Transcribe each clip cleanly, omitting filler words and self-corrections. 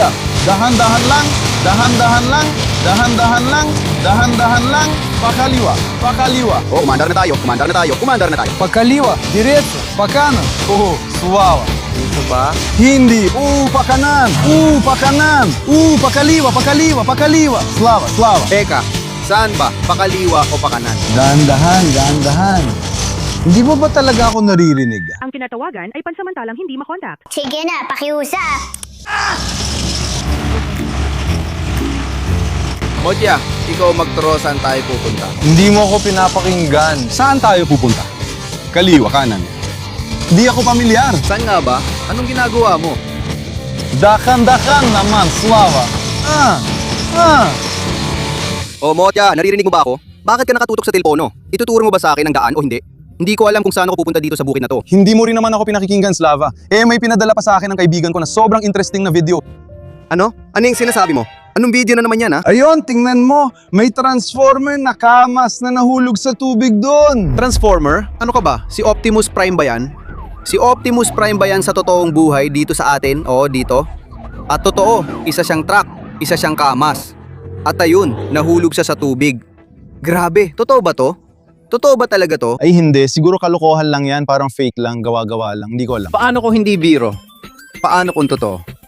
Kuya, dahan-dahan lang, dahan-dahan lang, dahan-dahan lang, dahan-dahan lang, pakaliwa, pakaliwa. Oh, umandar na tayo, umandar na tayo, umandar na tayo. Pakaliwa, diretso, pakanan. Oh, suwawa. Dito ba? Hindi. Pakanan. Pakanan. Pakaliwa, pakaliwa, pakaliwa. Slava, slava. Teka, saan ba? Pakaliwa o pakanan? Dahan-dahan, dahan-dahan. Hindi mo ba talaga ako naririnig? Ang tinatawagan ay pansamantalang hindi makontak. Sige na, pakiusap. Modya, ikaw magturo saan tayo pupunta. Hindi mo ako pinapakinggan. Saan tayo pupunta? Kaliwa, kanan. Hindi ako pamilyar. Saan nga ba? Anong ginagawa mo? Dahan-dahan naman, Slava. Oh, Modya, naririnig mo ba ako? Bakit ka nakatutok sa telepono? Ituturo mo ba sa akin ang daan o hindi? Hindi ko alam kung saan ako pupunta dito sa bukid na to. Hindi mo rin naman ako pinakikinggan, Slava. May pinadala pa sa akin ng kaibigan ko na sobrang interesting na video. Ano? Ano yung sinasabi mo? Anong video na naman yan, ha? Ayun, tingnan mo. May transformer na kamas na nahulog sa tubig doon. Transformer? Ano ka ba? Si Optimus Prime ba yan? Si Optimus Prime ba yan sa totoong buhay dito sa atin? Oo, dito. At totoo, isa siyang truck, isa siyang kamas. At ayun, nahulog siya sa tubig. Grabe, totoo ba to? Totoo ba talaga to? Ay hindi, siguro kalokohan lang yan. Parang fake lang, gawa-gawa lang. Hindi ko alam. Paano kung hindi biro? Paano kung totoo?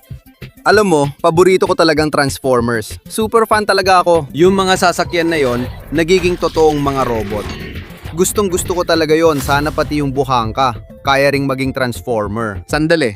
Alam mo, paborito ko talagang Transformers. Super fan talaga ako. Yung mga sasakyan na yon, nagiging totoong mga robot. Gustong gusto ko talaga yon. Sana pati yung buhangka, kaya ring maging Transformer. Sandali.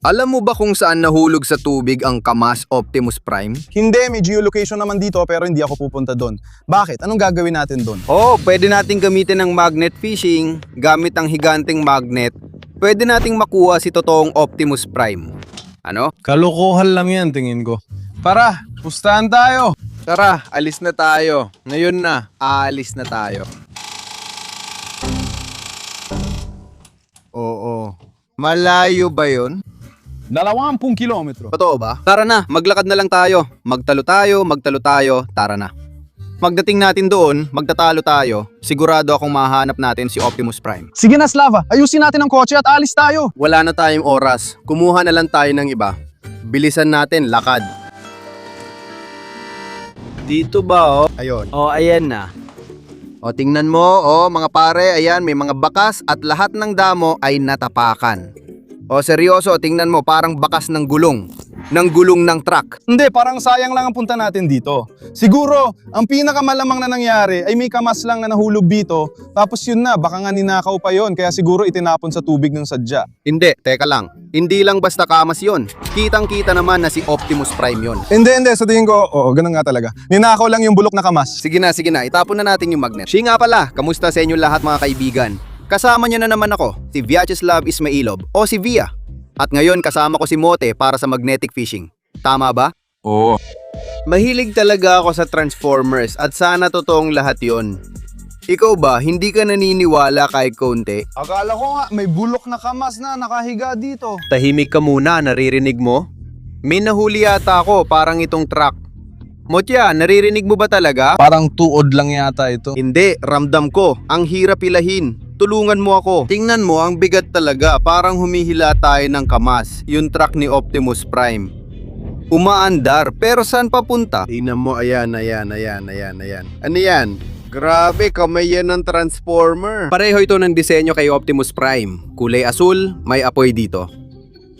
Alam mo ba kung saan nahulog sa tubig ang Kamas Optimus Prime? Hindi, may geolocation naman dito pero hindi ako pupunta doon. Bakit? Anong gagawin natin doon? Oh, pwede nating gamitin ng magnet fishing, gamit ang higanting magnet. Pwede nating makuha si totoong Optimus Prime. Ano? Kalokohan lang yan, tingin ko. Para, pustahan tayo. Tara, alis na tayo. Ngayon na, aalis na tayo. Oo. Malayo ba yun? 20 kilometro. Totoo ba? Tara na, maglakad na lang tayo. Magtalo tayo, tara na. Magdating natin doon, magtatalo tayo, sigurado akong mahanap natin si Optimus Prime. Sige na, Slava. Ayusin natin ang kotse at alis tayo. Wala na tayong oras, kumuha na lang tayo ng iba. Bilisan natin, lakad. Dito ba, oh? Ayun. Oh, ayan na. O, tingnan mo, oh, mga pare, ayan, may mga bakas at lahat ng damo ay natapakan. O, seryoso, tingnan mo, parang bakas ng gulong ng truck. Hindi, parang sayang lang ang punta natin dito. Siguro, ang pinakamalamang na nangyari ay may kamas lang na nahulog dito, tapos yun na, baka nga ninakaw pa yun, kaya siguro itinapon sa tubig ng sadya. Hindi, teka lang. Hindi lang basta kamas yon. Kitang-kita naman na si Optimus Prime yon. Hindi, sa tingin ko, oo, ganun nga talaga. Ninakaw lang yung bulok na kamas. Sige na, itapon na natin yung magnet. Siya nga pala, kamusta sa inyo lahat mga kaibigan? Kasama niyo na naman ako, si Vyacheslav Ismailov o si Via. At ngayon kasama ko si Mote para sa magnetic fishing. Tama ba? Oo. Mahilig talaga ako sa Transformers at sana totoong lahat yon. Ikaw ba, hindi ka naniniwala kahit konti? Akala ko nga, may bulok na kamas na nakahiga dito. Tahimik ka muna, naririnig mo? May nahuli yata ako, parang itong truck. Motya, naririnig mo ba talaga? Parang tuod lang yata ito. Hindi, ramdam ko. Ang hirap pilahin. Tulungan mo ako. Tingnan mo, ang bigat talaga. Parang humihila tayo ng kamas. Yung truck ni Optimus Prime. Umaandar, pero saan papunta? Tingnan mo, ayan. Ano yan? Grabe, kamay yan ng Transformer. Pareho ito ng disenyo kay Optimus Prime. Kulay asul, may apoy dito.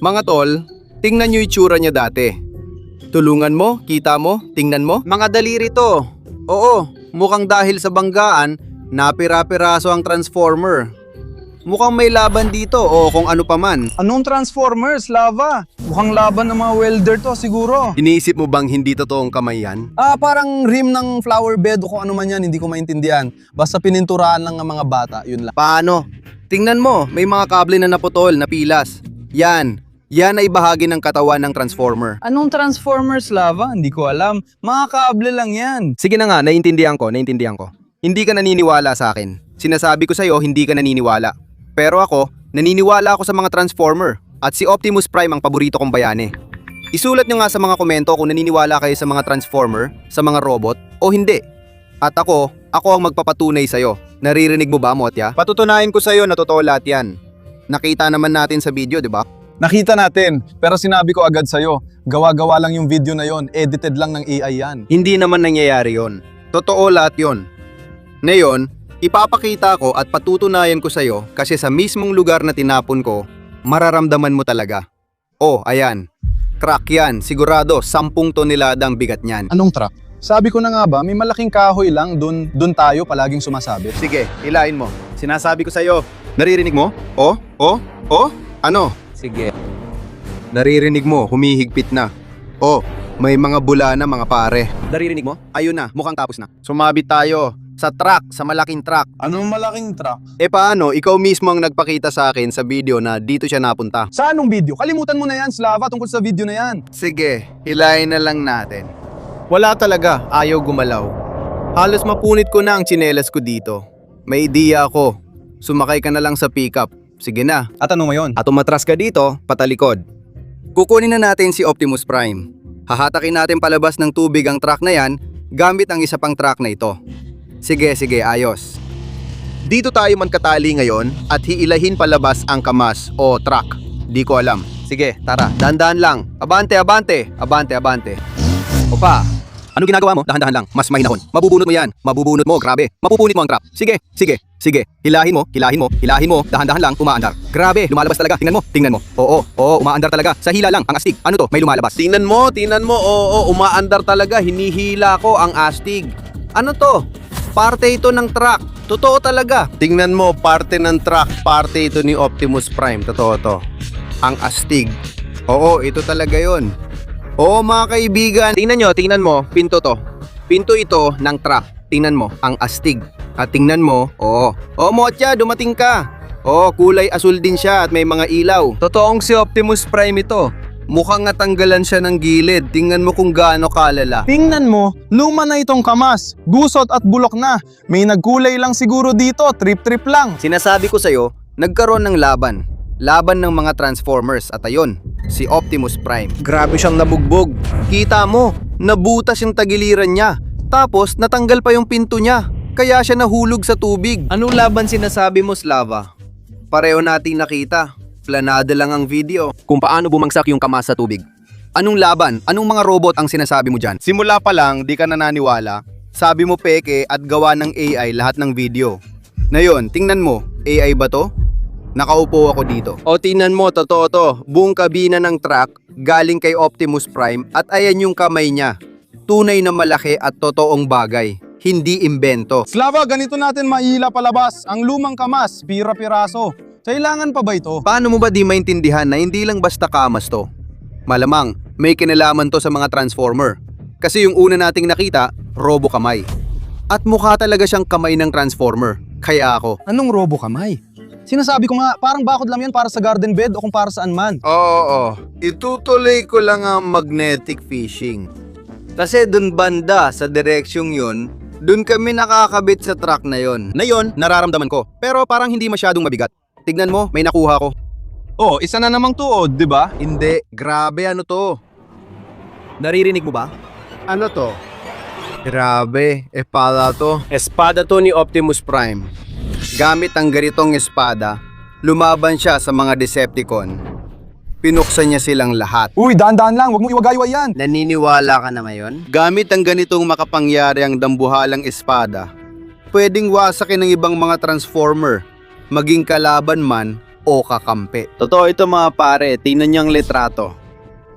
Mga tol, tingnan nyo yung itsura niya dati. Tulungan mo, kita mo, tingnan mo. Mga daliri to. Oo, mukhang dahil sa banggaan, napira-piraso ang Transformer. Mukhang may laban dito o kung ano pa man. Anong Transformers, Lava? Mukhang laban ng mga welder to siguro. Iniisip mo bang hindi totoong kamay yan? Parang rim ng flower bed o kung ano man yan, hindi ko maintindihan. Basta pininturahan lang ng mga bata, yun lang. Paano? Tingnan mo, may mga kable na naputol na pilas. Yan ay bahagi ng katawan ng Transformer. Anong Transformers, Lava? Hindi ko alam. Mga kable lang yan. Sige na nga, naiintindihan ko. Hindi ka naniniwala sa akin. Sinasabi ko sa'yo, hindi ka naniniwala. Pero ako, naniniwala ako sa mga Transformer. At si Optimus Prime ang paborito kong bayani. Isulat nyo nga sa mga komento kung naniniwala kayo sa mga Transformer, sa mga robot, o hindi. At ako ang magpapatunay sa'yo. Naririnig mo ba, Motya? Patutunayan ko sa'yo na totoo lahat yan. Nakita naman natin sa video, di ba? Nakita natin, pero sinabi ko agad sa'yo, gawa-gawa lang yung video na yon, edited lang ng AI yan. Hindi naman nangyayari yon. Totoo lahat yon. Ngayon, ipapakita ko at patutunayan ko sa'yo kasi sa mismong lugar na tinapon ko, mararamdaman mo talaga. Oh, ayan. Crack yan. Sigurado, 10 toneladang bigat niyan. Anong truck? Sabi ko na nga ba, may malaking kahoy lang, dun tayo palaging sumasabi. Sige, hilahin mo. Sinasabi ko sa'yo. Naririnig mo? Oh? Ano? Sige. Naririnig mo, humihigpit na. Oh, may mga bula na mga pare. Naririnig mo? Ayun na, mukhang tapos na. Sumabit tayo sa truck, sa malaking truck. Anong malaking truck? E paano, ikaw mismo ang nagpakita sa akin sa video na dito siya napunta. Sa anong video? Kalimutan mo na yan, Slava, tungkol sa video na yan. Sige, hilahin na lang natin. Wala talaga, ayaw gumalaw. Halos mapunit ko na ang tsinelas ko dito. May ideya ako. Sumakay ka na lang sa pickup. Sige na. At ano mo yun? At umatras ka dito, patalikod. Kukunin na natin si Optimus Prime. Hahatakin natin palabas ng tubig ang truck na yan gamit ang isa pang truck na ito. Sige, ayos. Dito tayo man katali ngayon at hiilahin palabas ang kamas o truck. Di ko alam. Sige, tara, dahan-dahan lang. Abante. Opa, ano ginagawa mo? Dahan-dahan lang, mas mahinahon. Mabubunot mo yan, mabubunot mo, grabe. Mapupunit mo ang truck. Sige. Hilahin mo, dahan-dahan lang, umaandar. Grabe, lumalabas talaga, tingnan mo. Oo, umaandar talaga. Sa hila lang, ang astig. Ano to? May lumalabas. Tingnan mo, oo, umaandar talaga. Hinihila ko ang astig. Ano to? Parte ito ng truck. Totoo talaga. Tingnan mo, parte ng truck, parte ito ni Optimus Prime. Totoo to. Ang astig. Oo, ito talaga yon. Oo mga kaibigan, tingnan mo, pinto to. Pinto ito ng truck. Tingnan mo, ang astig. At tingnan mo, Motya, dumating ka. Kulay asul din siya at may mga ilaw. Totoong si Optimus Prime ito. Mukhang natanggalan siya ng gilid. Tingnan mo kung gaano kalala. Tingnan mo, luma na itong kamas. Gusot at bulok na. May nagkulay lang siguro dito, trip-trip lang. Sinasabi ko sa'yo, nagkaroon ng laban. Laban ng mga Transformers at ayun, si Optimus Prime. Grabe siyang nabugbog. Kita mo, nabutas yung tagiliran niya. Tapos natanggal pa yung pinto niya. Kaya siya nahulog sa tubig. Anong laban sinasabi mo, Slava? Pareho nating nakita. Planado lang ang video kung paano bumagsak yung kamas sa tubig. Anong laban? Anong mga robot ang sinasabi mo dyan? Simula pa lang, di ka nananiwala. Sabi mo peke at gawa ng AI lahat ng video. Ngayon, tingnan mo, AI ba to? Nakaupo ako dito. O tingnan mo, totoo to. Buong kabina ng truck galing kay Optimus Prime at ayan yung kamay niya. Tunay na malaki at totoong bagay. Hindi imbento. Slava, ganito natin maihila palabas. Ang lumang kamas, pira-piraso. Kailangan pa ba ito? Paano mo ba di maintindihan na hindi lang basta kamas to? Malamang, may kinalaman to sa mga Transformer. Kasi yung una nating nakita, robo kamay. At mukha talaga siyang kamay ng Transformer. Kaya ako. Anong robo kamay? Sinasabi ko nga, parang bakod lang yan para sa garden bed o kung para saan man. Oo. Itutuloy ko lang ang magnetic fishing. Kasi dun banda sa direksyong yun, dun kami nakakabit sa truck na yon. Na yon, nararamdaman ko. Pero parang hindi masyadong mabigat. Tignan mo, may nakuha ko. Oh, isa na namang tuod, di ba? Hindi, grabe ano to. Naririnig mo ba? Ano to? Grabe, espada to. Espada to ni Optimus Prime. Gamit ang ganitong espada, lumaban siya sa mga Decepticon. Pinuksan niya silang lahat. Uy, dahan-dahan lang, huwag mo iwagayway yan. Naniniwala ka na ngayon? Gamit ang ganitong makapangyariang dambuhalang espada, pwedeng wasakin ng ibang mga Transformer, maging kalaban man o kakampi. Totoo ito mga pare, tingnan niyang litrato.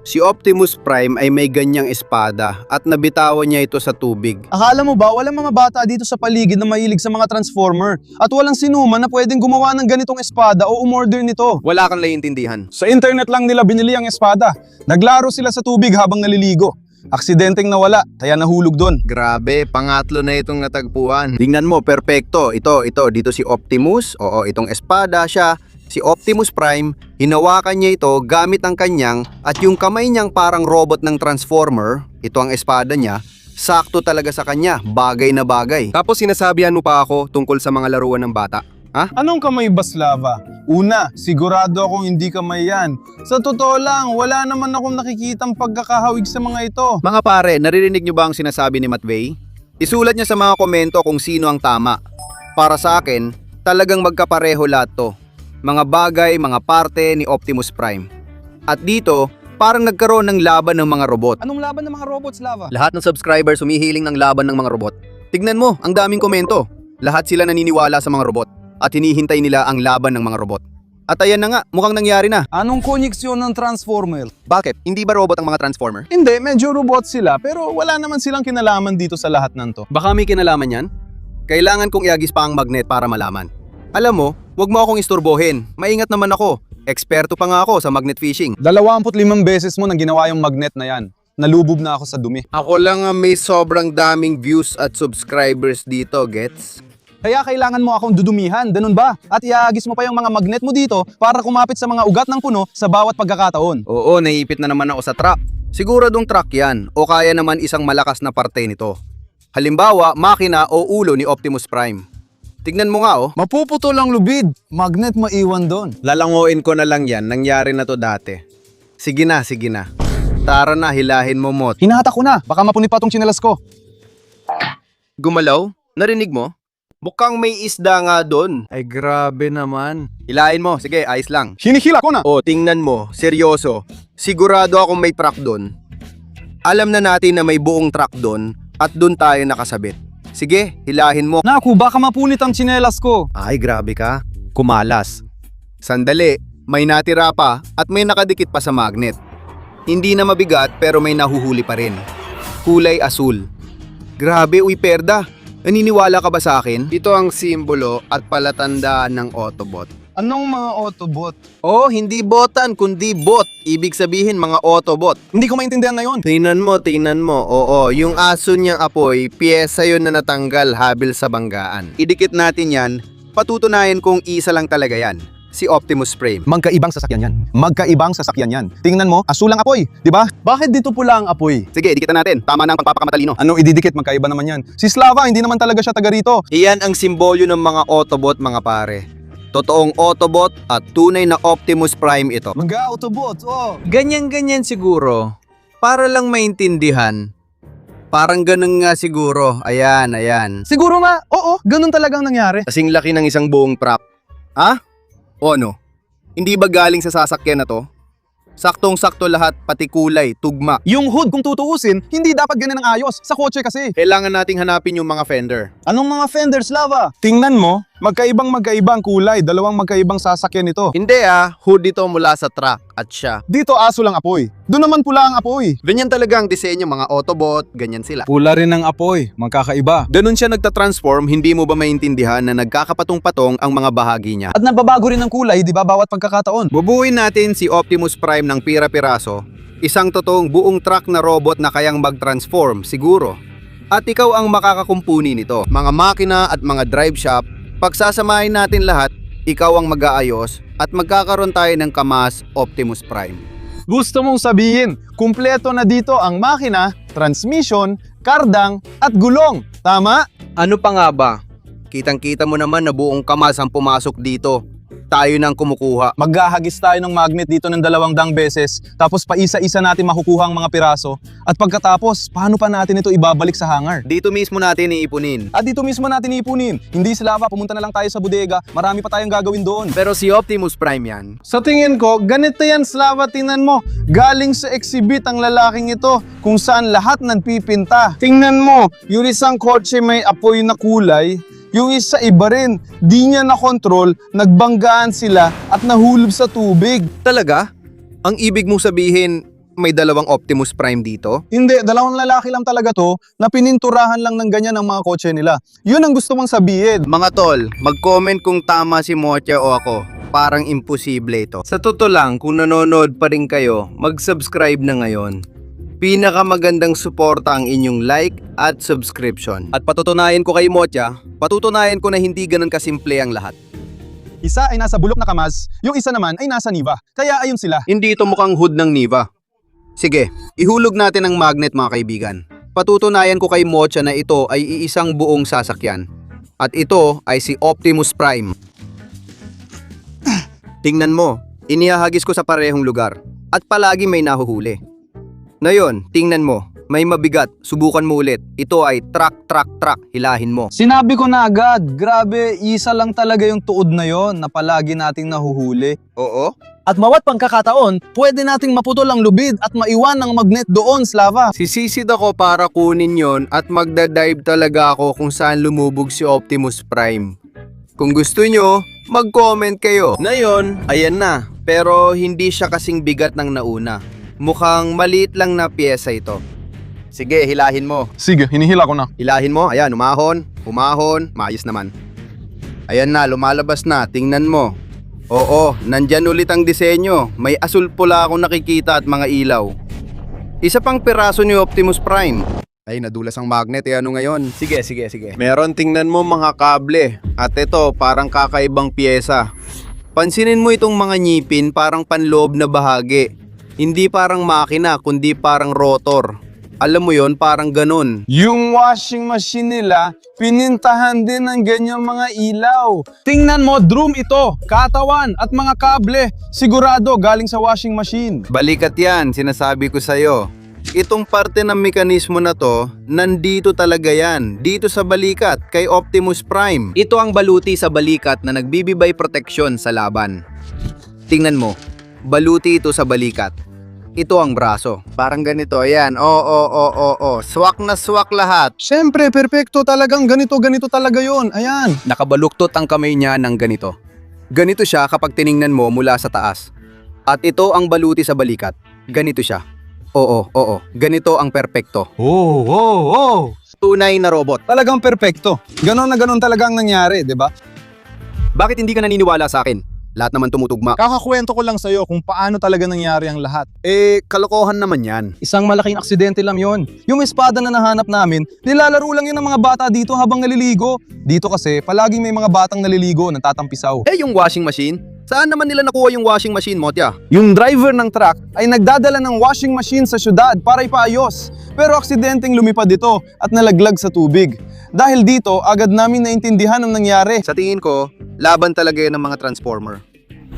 Si Optimus Prime ay may ganyang espada at nabitawan niya ito sa tubig. Akala mo ba, walang mga bata dito sa paligid na mahilig sa mga Transformer at walang sinuman na pwedeng gumawa ng ganitong espada o umorder nito? Wala kang naiintindihan. Sa internet lang nila binili ang espada. Naglaro sila sa tubig habang naliligo. Aksidenteng nawala, kaya nahulog doon. Grabe, pangatlo na itong natagpuan. Tingnan mo, perpekto. Ito, dito si Optimus. Oo, itong espada siya. Si Optimus Prime, hinawakan niya ito gamit ang kanyang at yung kamay niyang parang robot ng Transformer, ito ang espada niya, sakto talaga sa kanya, bagay na bagay. Tapos sinasabihan mo pa ako tungkol sa mga laruan ng bata. Ha? Anong kamay ba, Slava? Una, sigurado akong hindi kamay yan. Sa totoo lang, wala naman akong nakikitang pagkakahawig sa mga ito. Mga pare, naririnig niyo ba ang sinasabi ni Matvey? Isulat niya sa mga komento kung sino ang tama. Para sa akin, talagang magkapareho lahat to. Mga bagay, mga parte ni Optimus Prime. At dito, parang nagkaroon ng laban ng mga robot. Anong laban ng mga robots, Lava? Lahat ng subscribers humihiling ng laban ng mga robot. Tignan mo, ang daming komento. Lahat sila naniniwala sa mga robot at hinihintay nila ang laban ng mga robot. At ayan na nga, mukhang nangyari na. Anong koneksyon ng Transformer? Bakit? Hindi ba robot ang mga Transformer? Hindi, medyo robot sila pero wala naman silang kinalaman dito sa lahat ng to. Baka may kinalaman yan? Kailangan kong iagis pa ang magnet para malaman. Alam mo, wag mo akong isturbohin. Maingat naman ako. Eksperto pa nga ako sa magnet fishing. 25 beses mo nang ginawa yung magnet na yan. Nalubog na ako sa dumi. Ako lang ang may sobrang daming views at subscribers dito, gets? Kaya kailangan mo akong dudumihan, ganun ba? At iagis mo pa yung mga magnet mo dito para kumapit sa mga ugat ng puno sa bawat pagkakataon. Oo, naiipit na naman ako sa truck. Siguradong truck yan o kaya naman isang malakas na parte nito. Halimbawa, makina o ulo ni Optimus Prime. Tignan mo nga oh. Mapuputol ang lubid. Magnet maiwan doon. Lalangoin ko na lang yan, nangyari na to dati. Sige na, sige na. Tara na, hilahin mo Mot. Hinahata ko na. Baka mapunit pa tong tsinelas ko. Gumalaw? Narinig mo? Mukhang may isda nga doon. Ay grabe naman. Hilahin mo, sige, ayos lang. Hinihila ko na. O, tingnan mo, seryoso. Sigurado akong may truck doon. Alam na natin na may buong truck doon at doon tayo nakasabit. Sige, hilahin mo. Naku, baka mapunit ang tsinelas ko. Ay, grabe ka. Kumalas. Sandali, may natira pa at may nakadikit pa sa magnet. Hindi na mabigat pero may nahuhuli pa rin. Kulay asul. Grabe, uy perda. Naniniwala ka ba sa akin? Ito ang simbolo at palatandaan ng Autobot. Anong mga Autobot? Oh, hindi botan kundi bot. Ibig sabihin mga Autobot. Hindi ko maintindihan na yon. Tingnan mo. Oo, yung aso niyang apoy, piyesa yun na natanggal habil sa banggaan. Idikit natin yan, patutunayan kung isa lang talaga yan. Si Optimus Prime. Magkaibang sasakyan yan. Magkaibang sasakyan yan. Tingnan mo, asulang apoy, di ba? Bakit dito pula ang apoy? Sige, dikitan natin. Tama na ang pagpapakamatalino. Anong ididikit? Magkaiba naman yan. Si Slava, hindi naman talaga siya taga rito. Iyan ang simbolyo ng mga Autobot, mga pare. Totoong Autobot at tunay na Optimus Prime ito. Mag-Autobot, oh. Ganyan-ganyan siguro. Para lang maintindihan. Parang ganun nga siguro. Ayan. Siguro nga, oo, ganun talagang nangyari. Kasing laki ng isang buong prop. Ha? O ano? Hindi ba galing sa sasakyan na to? Saktong-sakto lahat, pati kulay, tugma. Yung hood, kung tutuusin, hindi dapat ganun ang ayos. Sa kotse kasi. Kailangan nating hanapin yung mga fender. Anong mga fenders, Lava? Tingnan mo, magkaibang kulay, dalawang magkaibang sasakyan ito. Hindi hood ito mula sa truck at siya. Dito aso lang apoy. Doon naman pula ang apoy. Ganyan talaga ang disenyo, mga Autobot, ganyan sila. Pula rin ang apoy, magkakaiba. Ganun siya nagtatransform, hindi mo ba maintindihan na nagkakapatong-patong ang mga bahagi niya? At nababago rin ang kulay, di ba, bawat pagkakataon. Bubuuin natin si Optimus Prime ng pira-piraso, isang totoong buong truck na robot na kayang mag-transform, siguro. At ikaw ang makakakumpuni nito. Mga makina at mga drive shop, pagsasamahin natin lahat, ikaw ang mag-aayos at magkakaroon tayo ng kamas Optimus Prime. Gusto mong sabihin, kumpleto na dito ang makina, transmission, kardang, at gulong. Tama? Ano pa nga ba? Kitang-kita mo naman na buong kamas ang pumasok dito. Tayo nang kumukuha. Maghahagis tayo ng magnet dito ng 200 beses, tapos paisa-isa natin makukuha ang mga piraso. At pagkatapos, paano pa natin ito ibabalik sa hangar? Dito mismo natin iipunin. At dito mismo natin ipunin. Hindi Slava, pumunta na lang tayo sa bodega. Marami pa tayong gagawin doon. Pero si Optimus Prime yan. Sa tingin ko, ganito yan Slava, tingnan mo. Galing sa exhibit ang lalaking ito kung saan lahat nagpipinta. Tingnan mo, yung isang kotse may apoy na kulay, yung isa iba rin. Di niya na-control, nagbanggaan sila at nahulog sa tubig. Talaga? Ang ibig mong sabihin, may dalawang Optimus Prime dito? Hindi, dalawang lalaki lang talaga to na pininturahan lang ng ganyan ang mga kotse nila. Yun ang gusto mong sabihin. Mga tol, mag-comment kung tama si Mocha o ako. Parang imposible ito. Sa totoo lang, kung nanonood pa rin kayo, mag-subscribe na ngayon. Pinakamagandang suporta ang inyong like at subscription. At patutunayan ko kay Mocha, patutunayan ko na hindi ganun kasimple ang lahat. Isa ay nasa bulok na Kamaz, yung isa naman ay nasa Niva. Kaya ayun sila. Hindi ito mukhang hood ng Niva. Sige, ihulog natin ang magnet mga kaibigan. Patutunayan ko kay Mocha na ito ay iisang buong sasakyan. At ito ay si Optimus Prime. Tingnan mo, inihahagis ko sa parehong lugar. At palagi may nahuhuli. Ngayon, tingnan mo, May mabigat, subukan mo ulit. Ito ay truck. Hilahin mo. Sinabi ko na agad, grabe, isa lang talaga yung tuod na yon na palagi nating nahuhuli. Oo? At mawat pangkakataon, pwede nating maputol ang lubid at maiwan ng magnet doon, Slava. Sisisid ako para kunin yon at magdadive talaga ako kung saan lumubog si Optimus Prime. Kung gusto nyo, mag-comment kayo. Na yon, ayan na. Pero hindi siya kasing bigat ng nauna. Mukhang maliit lang na piyesa ito. Sige, hilahin mo. Sige, hinihila ko na. Hilahin mo, ayan, umahon, maayos naman. Ayan na, lumalabas na, tingnan mo. Oo, nandyan ulit ang disenyo. May asul-pula akong nakikita at mga ilaw. Isa pang piraso ni Optimus Prime. Ay, nadulas ang magnet, ano ngayon? Sige. Meron, tingnan mo mga kable. At ito, parang kakaibang piyesa. Pansinin mo itong mga ngipin, parang panloob na bahagi. Hindi parang makina, kundi parang rotor. Alam mo yon, parang ganun. Yung washing machine nila, pinintahan din ng ganyang mga ilaw. Tingnan mo, drum ito, katawan at mga kable. Sigurado galing sa washing machine. Balikat yan, sinasabi ko sa'yo. Itong parte ng mekanismo na to, nandito talaga yan. Dito sa balikat, kay Optimus Prime. Ito ang baluti sa balikat na nagbibigay proteksyon sa laban. Tingnan mo, baluti ito sa balikat. Ito ang braso. Parang ganito, ayan. Oo. Swak na swak lahat. Siyempre, perfecto talagang ganito talaga yon. Ayan. Nakabaluktot ang kamay niya ng ganito. Ganito siya kapag tiningnan mo mula sa taas. At ito ang baluti sa balikat. Ganito siya. Oo. Ganito ang perpekto. Oh. Tunay na robot. Talagang perfecto. Ganon na ganon talaga ang nangyari, di ba? Bakit hindi ka naniniwala sa akin? Lahat naman tumutugma. Kakakwento ko lang sa'yo kung paano talaga nangyari ang lahat. Kalokohan naman yan. Isang malaking aksidente lang yon. Yung espada na nahanap namin, nilalaro lang yun ng mga bata dito habang naliligo. Dito kasi, palaging may mga batang naliligo, natatampisaw. Yung washing machine? Saan naman nila nakuha yung washing machine, Motya? Yung driver ng truck ay nagdadala ng washing machine sa syudad para ipaayos. Pero aksidenteng lumipad ito at nalaglag sa tubig. Dahil dito, agad namin naintindihan ang nangyari. Sa tingin ko, laban talaga yun ng mga transformer.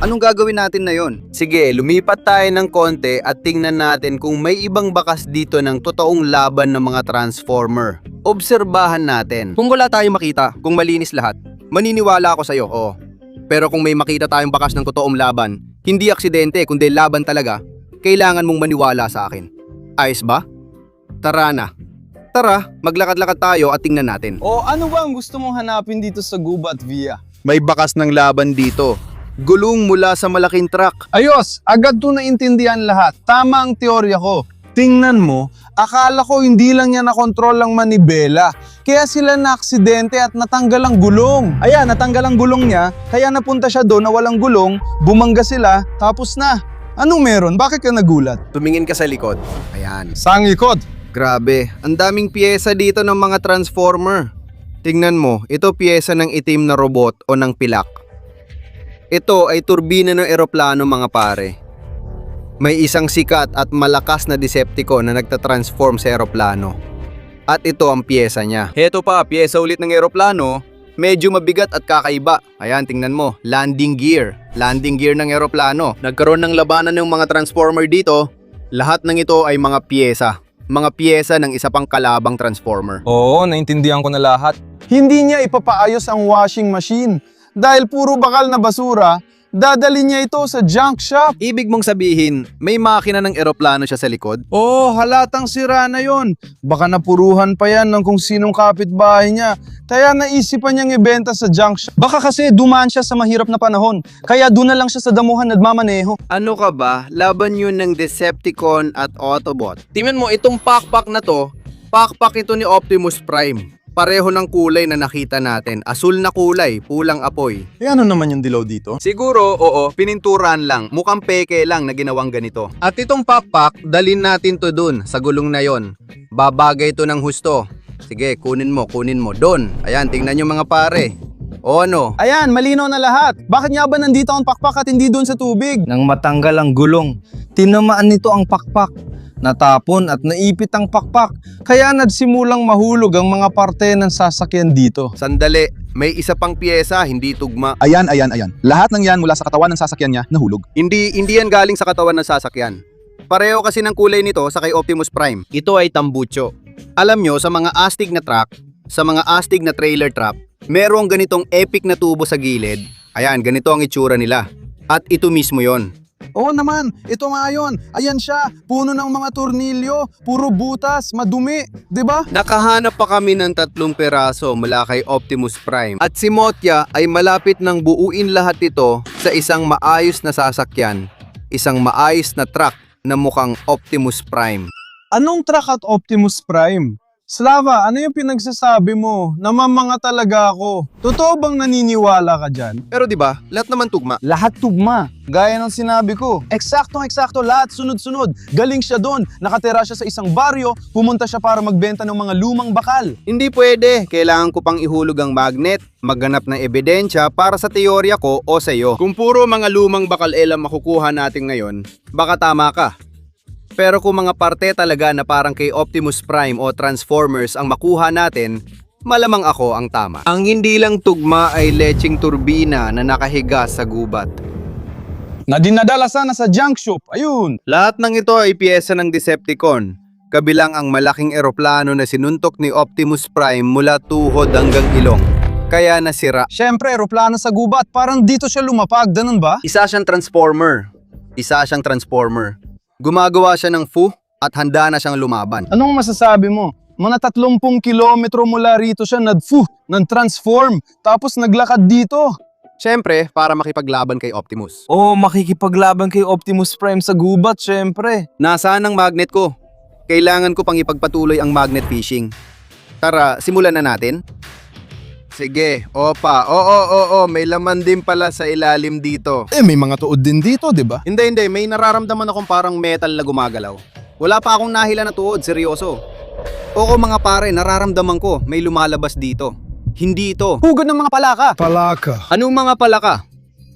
Anong gagawin natin na yon? Sige, lumipat tayo ng konti at tingnan natin kung may ibang bakas dito ng totoong laban ng mga transformer. Obserbahan natin. Kung wala tayong makita, kung malinis lahat, maniniwala ako sa'yo, oo. Pero kung may makita tayong bakas ng totoong laban, hindi aksidente kundi laban talaga, kailangan mong maniwala sa akin. Ayos ba? Tara na. Tara, maglakad-lakad tayo at tingnan natin. O ano ba ang gusto mong hanapin dito sa Gubat Via? May bakas ng laban dito. Gulong mula sa malaking truck. Ayos, agad to naintindihan lahat. Tama ang teorya ko. Tingnan mo, akala ko hindi lang niya nakontrol ang manibela. Kaya sila na-aksidente at natanggal ang gulong. Ayan, natanggal ang gulong niya, kaya napunta siya doon na walang gulong, bumangga sila, tapos na. Anong meron? Bakit ka nagulat? Tumingin ka sa likod. Ayan. Sang ikot. Grabe, ang daming piyesa dito ng mga transformer. Tingnan mo, ito piyesa ng itim na robot o ng pilak. Ito ay turbina ng eroplano mga pare. May isang sikat at malakas na Decepticon na nagtatransform sa eroplano. At ito ang piyesa niya. Heto pa, piyesa ulit ng eroplano. Medyo mabigat at kakaiba. Ayan, tingnan mo, landing gear. Landing gear ng eroplano. Nagkaroon ng labanan ng mga transformer dito. Lahat ng ito ay mga piyesa. Mga piyesa ng isa pang kalabang transformer. Oo, naintindihan ko na lahat. Hindi niya ipapaayos ang washing machine. Dahil puro bakal na basura, dadalhin niya ito sa junk shop. Ibig mong sabihin, may makina ng eroplano siya sa likod? Oh, halatang sira na yon. Baka napuruhan pa yan ng kung sinong kapitbahay niya. Kaya naisipan niyang ibenta sa junk shop. Baka kasi dumaan siya sa mahirap na panahon. Kaya doon na lang siya sa damuhan nagmamaneho. Ano ka ba? Laban yun ng Decepticon at Autobot. Tingnan mo, itong pakpak na to, pakpak ito ni Optimus Prime. Pareho ng kulay na nakita natin. Asul na kulay, pulang apoy. ano naman yung dilaw dito? Siguro, oo, pininturan lang. Mukhang peke lang na ginawang ganito. At itong pakpak, dalin natin to dun, sa gulong na yon. Babagay to ng husto. Sige, kunin mo. Doon. Ayan, tingnan nyo mga pare. O ano? Ayan, malinaw na lahat. Bakit nga ba nandito ang pakpak at hindi doon sa tubig? Nang matanggal ang gulong, tinamaan nito ang pakpak. Natapon at naipit ang pakpak, kaya nagsimulang mahulog ang mga parte ng sasakyan dito. Sandali, may isa pang piyesa, hindi tugma. Ayan. Lahat ng yan mula sa katawan ng sasakyan niya nahulog. Hindi yan galing sa katawan ng sasakyan. Pareho kasi ng kulay nito sa kay Optimus Prime. Ito ay tambucho. Alam nyo, sa mga astig na truck, sa mga astig na trailer trap, merong ganitong epic na tubo sa gilid. Ayan, ganito ang itsura nila. At ito mismo yon. Oo naman, ito nga yun. Ayan siya, puno ng mga tornilyo, puro butas, madumi, di ba? Nakahanap pa kami ng 3 peraso mula kay Optimus Prime. At si Motya ay malapit nang buuin lahat ito sa isang maayos na sasakyan. Isang maayos na truck na mukhang Optimus Prime. Anong truck at Optimus Prime? Slava, ano yung pinagsasabi mo? Namamanga talaga ako. Totoo bang naniniwala ka dyan? Pero 'di ba, lahat naman tugma. Lahat tugma. Gaya ng sinabi ko. Eksaktong-eksakto, lahat sunod-sunod. Galing siya doon. Nakatira siya sa isang baryo. Pumunta siya para magbenta ng mga lumang bakal. Hindi pwede. Kailangan ko pang ihulog ang magnet, maghanap ng ebidensya para sa teorya ko o sa iyo. Kung puro mga lumang bakal lang makukuha natin ngayon, baka tama ka. Pero kung mga parte talaga na parang kay Optimus Prime o Transformers ang makuha natin, malamang ako ang tama. Ang hindi lang tugma ay lecheng turbina na nakahiga sa gubat. Na dinadala sana sa junk shop. Ayun. Lahat ng ito ay piyesa ng Decepticon, kabilang ang malaking eroplano na sinuntok ni Optimus Prime mula tuhod hanggang ilong. Kaya nasira. Siyempre, eroplano sa gubat. Parang dito siya lumapag. Ganun ba? Isa siyang transformer. Gumagawa siya ng fu at handa na siyang lumaban. Anong masasabi mo? Mga 30 kilometro mula rito siya nag-transform. Tapos naglakad dito. Siyempre, para makipaglaban kay Optimus. Oo, makikipaglaban kay Optimus Prime sa gubat, syempre. Nasaan ang magnet ko? Kailangan ko pang ipagpatuloy ang magnet fishing. Tara, simulan na natin. Sige, opa. Oo, may laman din pala sa ilalim dito. May mga tuod din dito, di ba? Hindi, may nararamdaman akong parang metal na gumagalaw. Wala pa akong nahila na tuod, seryoso. Oo mga pare, nararamdaman ko, may lumalabas dito. Hindi ito. Hugod ng mga palaka. Palaka. Anong mga palaka?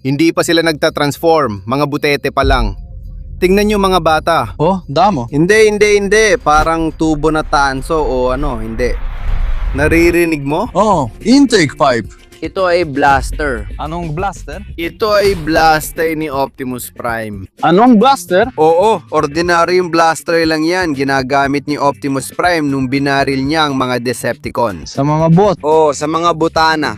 Hindi pa sila nagtatransform, mga butete pa lang. Tingnan nyo mga bata. Oh, damo. Hindi. Parang tubo na tanso o hindi. Naririnig mo? Oh, intake pipe. Ito ay blaster. Anong blaster? Ito ay blaster ni Optimus Prime. Anong blaster? Oo, ordinaryong blaster lang yan. Ginagamit ni Optimus Prime nung binaril niya ang mga Decepticons. Sa mga bot. Oo, sa mga butana.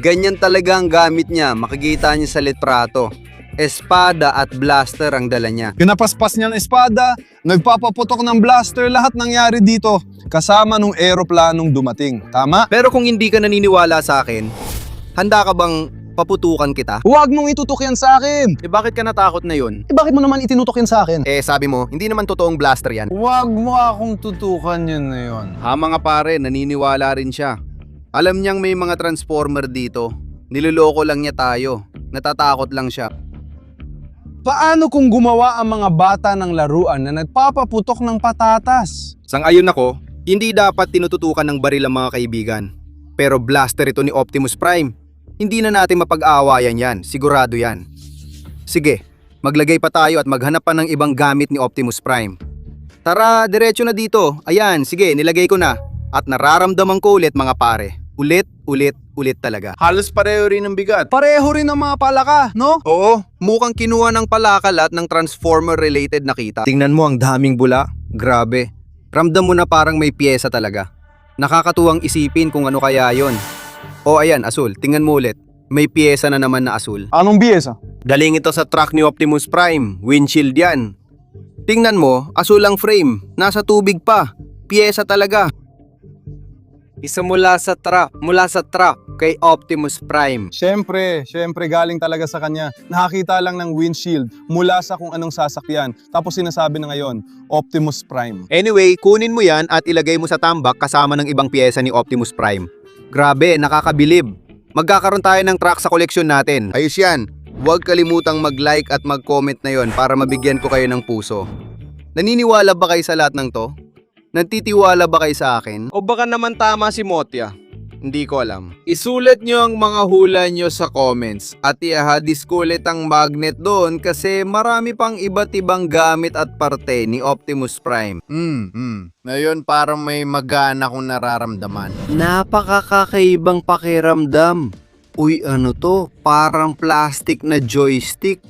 Ganyan talaga ang gamit niya. Makikita niyo sa litrato. Espada at blaster ang dala niya. Pinapaspas niya ng espada, nagpapaputok ng blaster, lahat nangyari dito. Kasama nung eroplanong dumating. Tama? Pero kung hindi ka naniniwala sa akin, handa ka bang paputukan kita? Huwag mong itutok yan sa akin. Bakit ka natakot na yun? Bakit mo naman itinutok yan sa akin? Sabi mo, hindi naman totoong blaster yan. Huwag mo akong tutukan yun na yun. Mga pare, naniniwala rin siya. Alam niyang may mga transformer dito. Niloloko lang niya tayo. Natatakot lang siya. Paano kung gumawa ang mga bata ng laruan na nagpapaputok ng patatas? Sang-ayon ako, hindi dapat tinututukan ng baril ang mga kaibigan. Pero blaster ito ni Optimus Prime. Hindi na natin mapag-aawayan yan, sigurado yan. Sige, maglagay pa tayo at maghanap pa ng ibang gamit ni Optimus Prime. Tara, diretso na dito. Ayan, sige, nilagay ko na. At nararamdaman ko ulit mga pare. Ulit talaga. Halos pareho rin ng bigat. Pareho rin ng mga palaka, no? Oo, mukhang kinuha ng palakal at ng transformer-related na kita. Tingnan mo ang daming bula. Grabe. Ramdam mo na parang may piyesa talaga. Nakakatuwang isipin kung ano kaya yon. O ayan, asul. Tingnan mo ulit. May piyesa na naman na asul. Anong biyesa? Daling ito sa truck ni Optimus Prime. Windshield yan. Tingnan mo, asul ang frame. Nasa tubig pa. Piyesa talaga. Isa mula sa truck kay Optimus Prime. Siyempre galing talaga sa kanya. Nakakita lang ng windshield mula sa kung anong sasakyan. Tapos sinasabi na ngayon, Optimus Prime. Anyway, kunin mo yan at ilagay mo sa tambak kasama ng ibang piyesa ni Optimus Prime. Grabe, nakakabilib. Magkakaroon tayo ng truck sa koleksyon natin. Ayos yan. Huwag kalimutang mag-like at mag-comment na yon para mabigyan ko kayo ng puso. Naniniwala ba kayo sa lahat ng to? Nagtitiwala ba kayo sa akin? O baka naman tama si Motya? Hindi ko alam. Isulat nyo ang mga hula nyo sa comments at ihadis ko ulit ang magnet doon kasi marami pang iba't ibang gamit at parte ni Optimus Prime. Ngayon parang may magana akong nararamdaman. Napakakaibang pakiramdam. Uy, ano to? Parang plastic na joystick.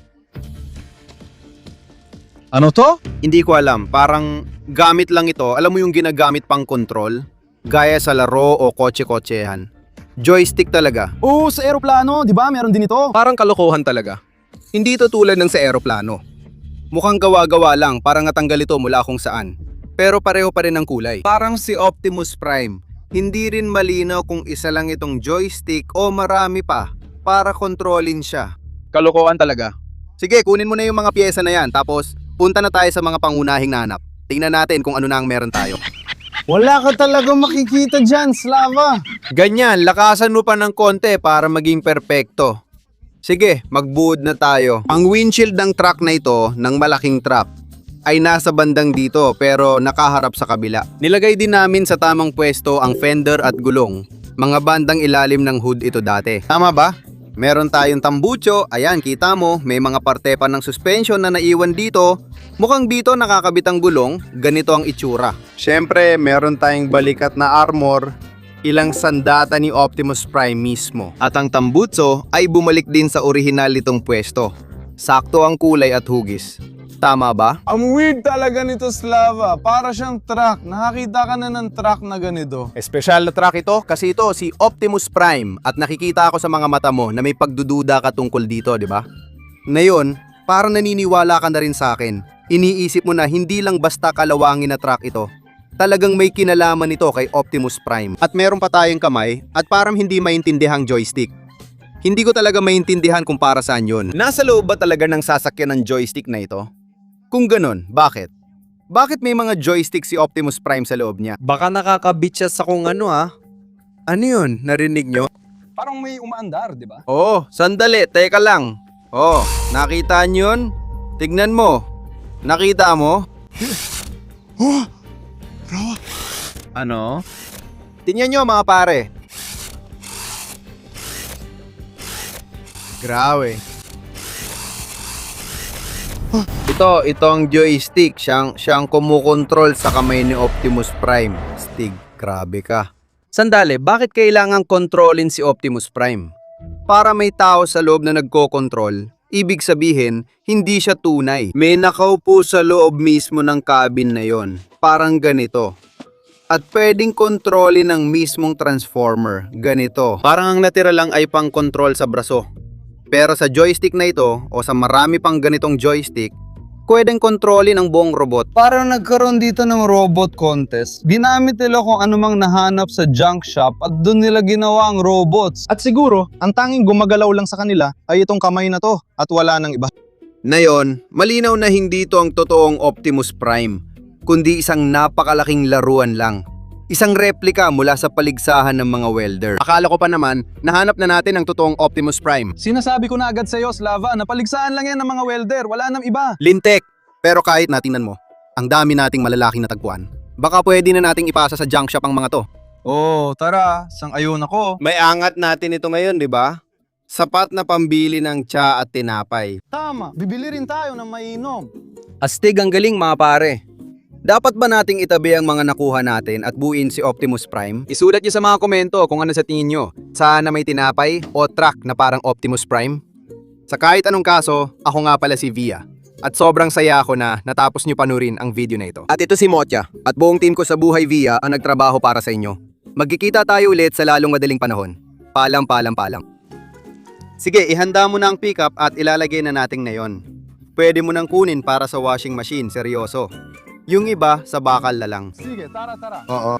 Ano to? Hindi ko alam, parang gamit lang ito. Alam mo yung ginagamit pang control? Gaya sa laro o kotse-kotsehan. Joystick talaga. Oo, sa eroplano, di ba? Meron din ito. Parang kalokohan talaga. Hindi ito tulad ng sa eroplano. Mukhang gawa-gawa lang, parang natanggal ito mula kung saan. Pero pareho pa rin ang kulay. Parang si Optimus Prime. Hindi rin malinaw kung isa lang itong joystick o marami pa para kontrolin siya. Kalokohan talaga. Sige, kunin mo na yung mga pyesa na yan, tapos punta na tayo sa mga pangunahing nanap. Tingnan natin kung ano na ang meron tayo. Wala ka talaga makikita dyan, Slava. Ganyan, lakasan mo pa ng konti para maging perpekto. Sige, magbuod na tayo. Ang windshield ng truck na ito, ng malaking truck, ay nasa bandang dito pero nakaharap sa kabila. Nilagay din namin sa tamang pwesto ang fender at gulong. Mga bandang ilalim ng hood ito dati. Tama ba? Meron tayong tambucho, ayan kita mo, may mga parte pa ng suspension na naiwan dito. Mukhang dito nakakabit ang gulong, ganito ang itsura. Siyempre, meron tayong balikat na armor, ilang sandata ni Optimus Prime mismo. At ang tambucho ay bumalik din sa orihinal nitong pwesto. Sakto ang kulay at hugis. Tama ba? Ang weird talaga nito, Slava. Para siyang truck. Nakakita ka na ng truck na ganito. Espesyal na truck ito kasi ito si Optimus Prime at nakikita ako sa mga mata mo na may pagdududa ka tungkol dito, di ba? Ngayon, parang naniniwala ka na rin sa akin. Iniisip mo na hindi lang basta kalawangin na truck ito. Talagang may kinalaman ito kay Optimus Prime. At meron pa tayong kamay at parang hindi maintindihang joystick. Hindi ko talaga maintindihan kung para saan yun. Nasa loob ba talaga ng sasakyan ng joystick na ito? Kung ganun, bakit? Bakit may mga joystick si Optimus Prime sa loob niya? Baka nakakabit siya sa kung ano Ano yun? Narinig nyo? Parang may umaandar, di ba? Oo, sandali, teka lang. Oh, nakita nyo yun? Tignan mo. Nakita mo? Ano? Tingnan nyo mga pare. Grabe. Ito ang joystick. Siyang kumukontrol sa kamay ni Optimus Prime. Stig, grabe ka. Sandali, bakit kailangang kontrolin si Optimus Prime? Para may tao sa loob na nagko-control, ibig sabihin, hindi siya tunay. May nakaupo sa loob mismo ng cabin na yon. Parang ganito. At pwedeng kontrolin ng mismong transformer. Ganito. Parang ang natira lang ay pang-control sa braso. Pero sa joystick na ito, o sa marami pang ganitong joystick, pwedeng kontrolin ang buong robot. Parang nagkaroon dito ng robot contest. Ginamit nila kung anumang nahanap sa junk shop at doon nila ginawa ang robots. At siguro, ang tanging gumagalaw lang sa kanila ay itong kamay na to at wala nang iba. Ngayon, malinaw na hindi ito ang totoong Optimus Prime, kundi isang napakalaking laruan lang. Isang replika mula sa paligsahan ng mga welder. Akala ko pa naman, nahanap na natin ang totoong Optimus Prime. Sinasabi ko na agad sa'yo, Slava, napaligsaan lang yan ng mga welder. Wala nang iba. Lintek! Pero kahit natingnan mo, ang dami nating malalaking natagpuan. Baka pwede na nating ipasa sa junk shop ang mga to. Oh, tara, sang-ayon ako. May angat natin ito ngayon, di ba? Sapat na pambili ng tsa at tinapay. Tama, bibili rin tayo ng mainom. Astig ang galing mga pare. Dapat ba nating itabi ang mga nakuha natin at buuin si Optimus Prime? Isulat niyo sa mga komento kung ano sa tingin nyo. Sana may tinapay o truck na parang Optimus Prime? Sa kahit anong kaso, ako nga pala si Via. At sobrang saya ako na natapos nyo panurin ang video na ito. At ito si Motya at buong team ko sa Buhay Via ang nagtrabaho para sa inyo. Magkikita tayo ulit sa lalong madaling panahon. Paalam. Sige, ihanda mo na ang pickup at ilalagay na nating na yon. Pwede mo nang kunin para sa washing machine, seryoso. Yung iba, sa bakal na lang. Sige, tara. Oo.